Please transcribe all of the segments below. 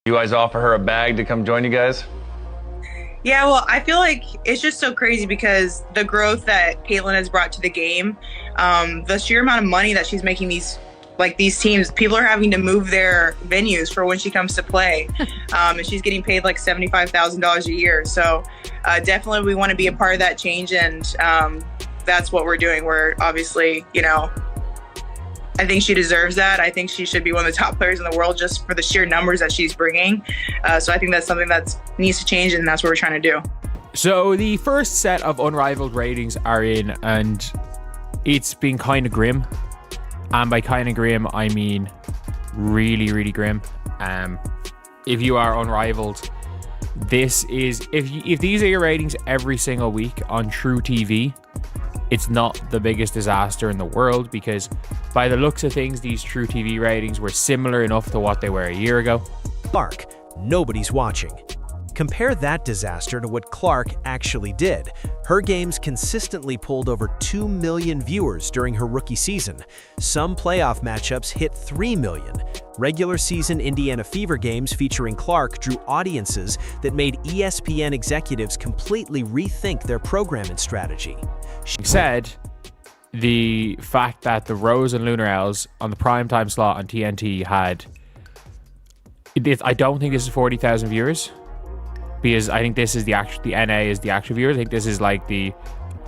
You guys offer her a bag to come join you guys? Yeah, well, I feel like it's just so crazy because the growth that Caitlin has brought to the game, the sheer amount of money that she's making these teams, people are having to move their venues for when she comes to play. And she's getting paid like $75,000 a year. So definitely we want to be a part of that change. And that's what we're doing. We're obviously, I think she deserves that. I think she should be one of the top players in the world just for the sheer numbers that she's bringing. So I think that's something that needs to change, and that's what we're trying to do. So the first set of Unrivaled ratings are in, and it's been kind of grim. And by kind of grim, I mean really, really grim. If you are Unrivaled, this is if these are your ratings every single week on True TV, it's not the biggest disaster in the world, because by the looks of things, these True TV ratings were similar enough to what they were a year ago. Clark, nobody's watching. Compare that disaster to what Clark actually did. Her games consistently pulled over 2 million viewers during her rookie season. Some playoff matchups hit 3 million. Regular season Indiana Fever games featuring Clark drew audiences that made ESPN executives completely rethink their programming strategy. She said the fact that the Rose and Lunar Owls on the primetime slot on TNT had, I don't think this is 40,000 viewers, because I think this is the NA is the actual viewers. I think this is like the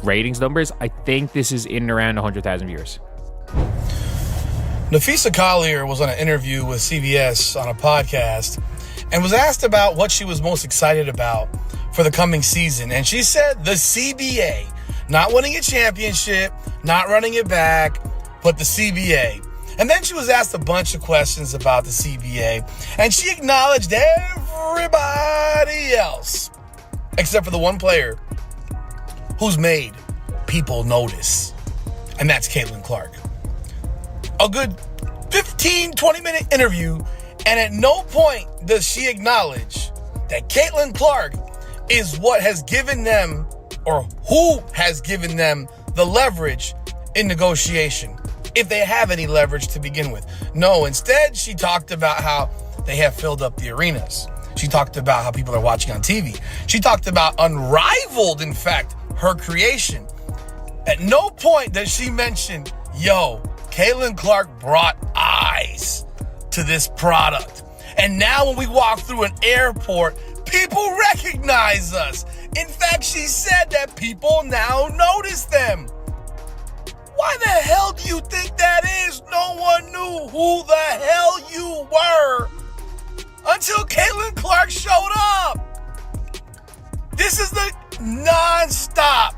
ratings numbers. I think this is in and around 100,000 viewers. Napheesa Collier was on an interview with CBS on a podcast and was asked about what she was most excited about for the coming season. And she said the CBA, not winning a championship, not running it back, but the CBA. And then she was asked a bunch of questions about the CBA, and she acknowledged everybody else except for the one player who's made people notice, and that's Caitlin Clark. A good 15, 20-minute interview, and at no point does she acknowledge that Caitlin Clark is what has given them, or who has given them, the leverage in negotiation, if they have any leverage to begin with. No, instead, she talked about how they have filled up the arenas. She talked about how people are watching on TV. She talked about Unrivaled, in fact, her creation. At no point does she mention, Caitlin Clark brought eyes to this product. And now when we walk through an airport, people recognize us. In fact, she said that people now notice them. Why the hell do you think that is? No one knew who the hell you were until Caitlin Clark showed up. This is the non-stop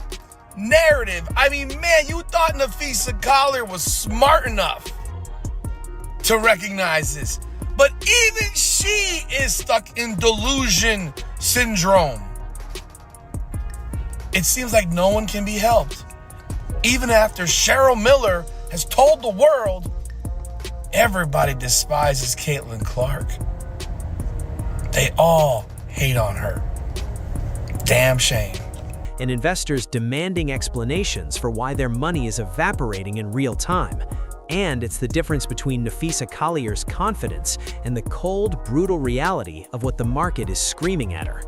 narrative. I mean, man, you thought Napheesa Collier was smart enough to recognize this. But even she is stuck in delusion syndrome. It seems like no one can be helped. Even after Cheryl Miller has told the world, everybody despises Caitlin Clark. They all hate on her. Damn shame. And investors demanding explanations for why their money is evaporating in real time. And it's the difference between Napheesa Collier's confidence and the cold, brutal reality of what the market is screaming at her.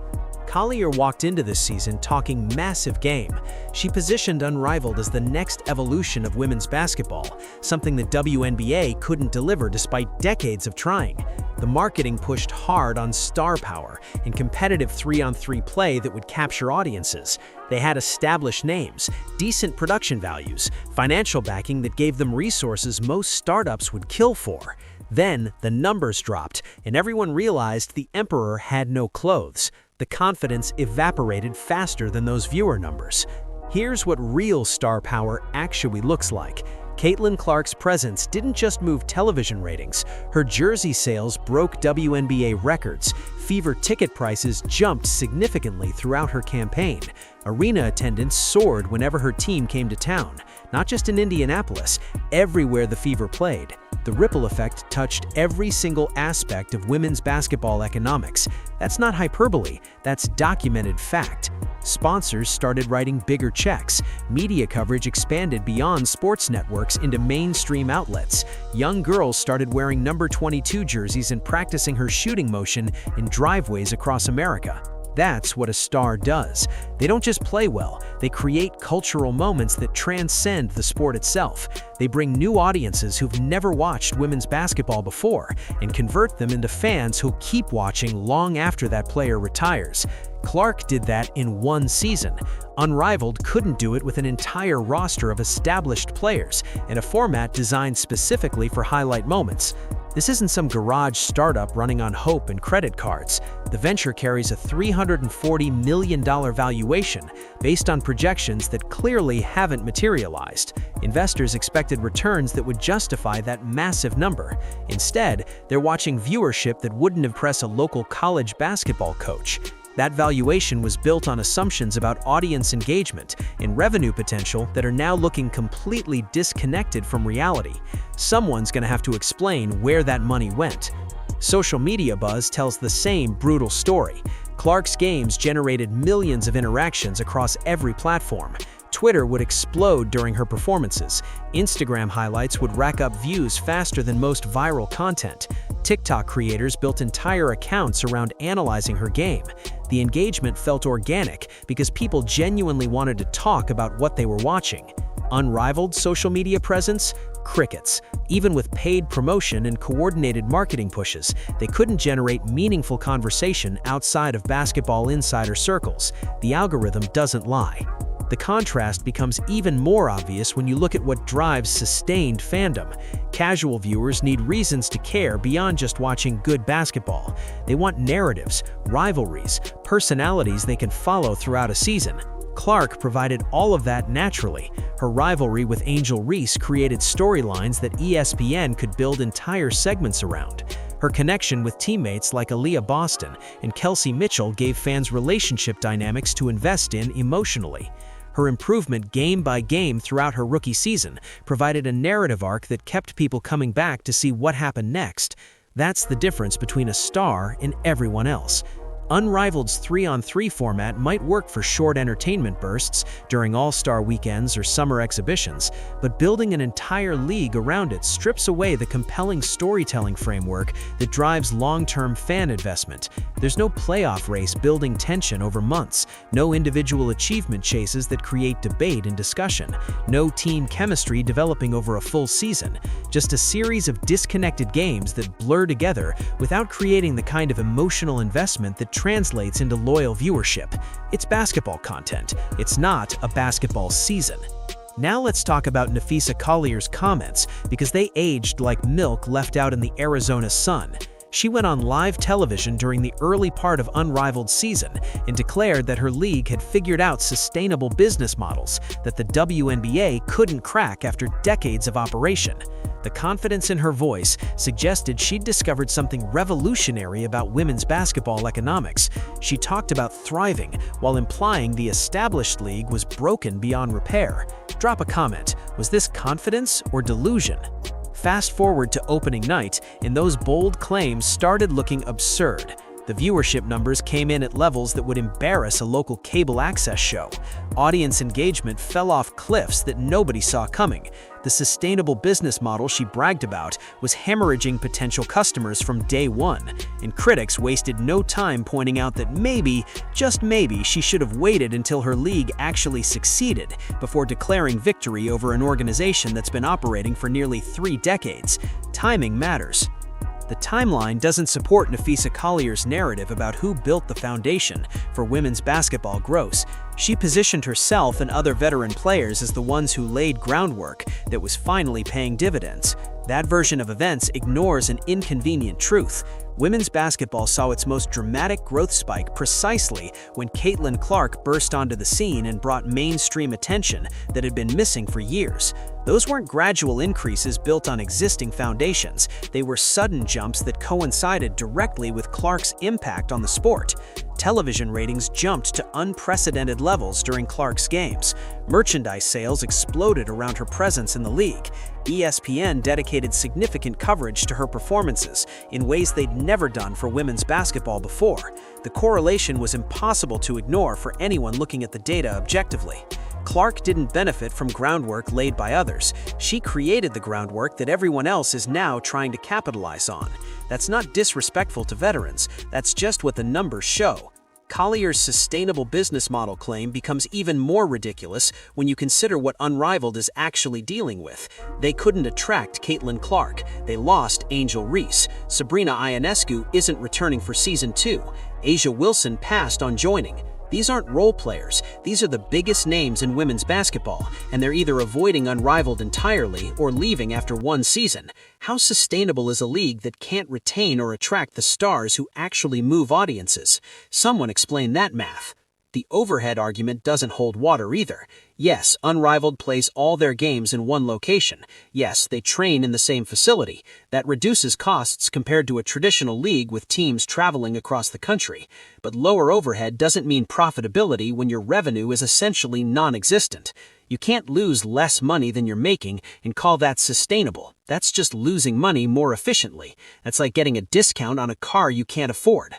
Collier walked into this season talking massive game. She positioned Unrivaled as the next evolution of women's basketball, something the WNBA couldn't deliver despite decades of trying. The marketing pushed hard on star power and competitive 3-on-3 play that would capture audiences. They had established names, decent production values, financial backing that gave them resources most startups would kill for. Then the numbers dropped, and everyone realized the emperor had no clothes. The confidence evaporated faster than those viewer numbers. Here's what real star power actually looks like. Caitlin Clark's presence didn't just move television ratings. Her jersey sales broke WNBA records. Fever ticket prices jumped significantly throughout her campaign. Arena attendance soared whenever her team came to town. Not just in Indianapolis, everywhere the Fever played. The ripple effect touched every single aspect of women's basketball economics. That's not hyperbole, that's documented fact. Sponsors started writing bigger checks. Media coverage expanded beyond sports networks into mainstream outlets. Young girls started wearing number 22 jerseys and practicing her shooting motion in driveways across America. That's what a star does. They don't just play well, they create cultural moments that transcend the sport itself. They bring new audiences who've never watched women's basketball before and convert them into fans who'll keep watching long after that player retires. Clark did that in one season. Unrivaled couldn't do it with an entire roster of established players and a format designed specifically for highlight moments. This isn't some garage startup running on hope and credit cards. The venture carries a $340 million valuation based on projections that clearly haven't materialized. Investors expected returns that would justify that massive number. Instead, they're watching viewership that wouldn't impress a local college basketball coach. That valuation was built on assumptions about audience engagement and revenue potential that are now looking completely disconnected from reality. Someone's going to have to explain where that money went. Social media buzz tells the same brutal story. Clark's games generated millions of interactions across every platform. Twitter would explode during her performances. Instagram highlights would rack up views faster than most viral content. TikTok creators built entire accounts around analyzing her game. The engagement felt organic because people genuinely wanted to talk about what they were watching. Unrivaled social media presence? Crickets. Even with paid promotion and coordinated marketing pushes, they couldn't generate meaningful conversation outside of basketball insider circles. The algorithm doesn't lie. The contrast becomes even more obvious when you look at what drives sustained fandom. Casual viewers need reasons to care beyond just watching good basketball. They want narratives, rivalries, personalities they can follow throughout a season. Clark provided all of that naturally. Her rivalry with Angel Reese created storylines that ESPN could build entire segments around. Her connection with teammates like Aaliyah Boston and Kelsey Mitchell gave fans relationship dynamics to invest in emotionally. Her improvement game by game throughout her rookie season provided a narrative arc that kept people coming back to see what happened next. That's the difference between a star and everyone else. Unrivaled's 3-on-3 format might work for short entertainment bursts during All-Star weekends or summer exhibitions, but building an entire league around it strips away the compelling storytelling framework that drives long-term fan investment. There's no playoff race building tension over months, no individual achievement chases that create debate and discussion, no team chemistry developing over a full season, just a series of disconnected games that blur together without creating the kind of emotional investment that translates into loyal viewership. It's basketball content. It's not a basketball season. Now let's talk about Napheesa Collier's comments, because they aged like milk left out in the Arizona sun. She went on live television during the early part of Unrivaled season and declared that her league had figured out sustainable business models that the WNBA couldn't crack after decades of operation. The confidence in her voice suggested she'd discovered something revolutionary about women's basketball economics. She talked about thriving while implying the established league was broken beyond repair. Drop a comment. Was this confidence or delusion? Fast forward to opening night, and those bold claims started looking absurd. The viewership numbers came in at levels that would embarrass a local cable access show. Audience engagement fell off cliffs that nobody saw coming. The sustainable business model she bragged about was hemorrhaging potential customers from day one, and critics wasted no time pointing out that maybe, just maybe, she should have waited until her league actually succeeded before declaring victory over an organization that's been operating for nearly 3 decades. Timing matters. The timeline doesn't support Napheesa Collier's narrative about who built the foundation for women's basketball growth. She positioned herself and other veteran players as the ones who laid groundwork that was finally paying dividends. That version of events ignores an inconvenient truth. Women's basketball saw its most dramatic growth spike precisely when Caitlin Clark burst onto the scene and brought mainstream attention that had been missing for years. Those weren't gradual increases built on existing foundations. They were sudden jumps that coincided directly with Clark's impact on the sport. Television ratings jumped to unprecedented levels during Clark's games. Merchandise sales exploded around her presence in the league. ESPN dedicated significant coverage to her performances in ways they'd never done for women's basketball before. The correlation was impossible to ignore for anyone looking at the data objectively. Clark didn't benefit from groundwork laid by others. She created the groundwork that everyone else is now trying to capitalize on. That's not disrespectful to veterans, that's just what the numbers show. Collier's sustainable business model claim becomes even more ridiculous when you consider what Unrivaled is actually dealing with. They couldn't attract Caitlin Clark. They lost Angel Reese. Sabrina Ionescu isn't returning for Season 2. Asia Wilson passed on joining. These aren't role players, these are the biggest names in women's basketball, and they're either avoiding Unrivaled entirely or leaving after one season. How sustainable is a league that can't retain or attract the stars who actually move audiences? Someone explain that math. The overhead argument doesn't hold water either. Yes, Unrivaled plays all their games in one location. Yes, they train in the same facility. That reduces costs compared to a traditional league with teams traveling across the country. But lower overhead doesn't mean profitability when your revenue is essentially non-existent. You can't lose less money than you're making and call that sustainable. That's just losing money more efficiently. That's like getting a discount on a car you can't afford.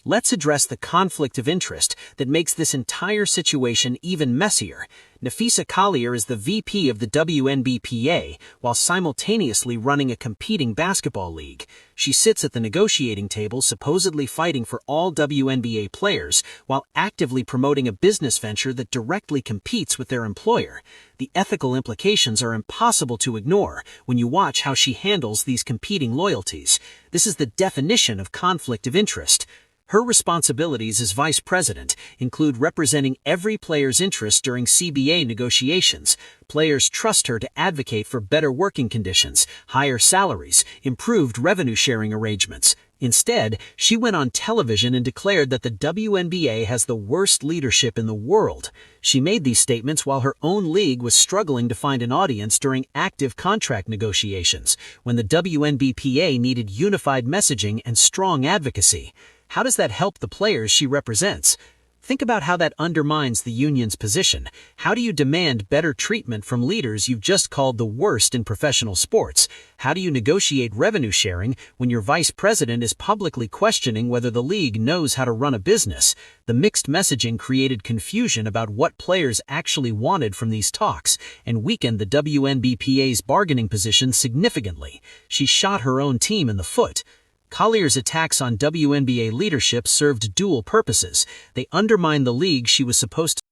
Let's address the conflict of interest that makes this entire situation even messier. Nafisa Collier is the VP of the WNBA while simultaneously running a competing basketball league. She sits at the negotiating table supposedly fighting for all WNBA players while actively promoting a business venture that directly competes with their employer. The ethical implications are impossible to ignore when you watch how she handles these competing loyalties. This is the definition of conflict of interest. Her responsibilities as vice president include representing every player's interest during CBA negotiations. Players trust her to advocate for better working conditions, higher salaries, improved revenue-sharing arrangements. Instead, she went on television and declared that the WNBA has the worst leadership in the world. She made these statements while her own league was struggling to find an audience during active contract negotiations, when the WNBA needed unified messaging and strong advocacy. How does that help the players she represents? Think about how that undermines the union's position. How do you demand better treatment from leaders you've just called the worst in professional sports? How do you negotiate revenue sharing when your vice president is publicly questioning whether the league knows how to run a business? The mixed messaging created confusion about what players actually wanted from these talks and weakened the WNBA's bargaining position significantly. She shot her own team in the foot. Collier's attacks on WNBA leadership served dual purposes. They undermined the league she was supposed to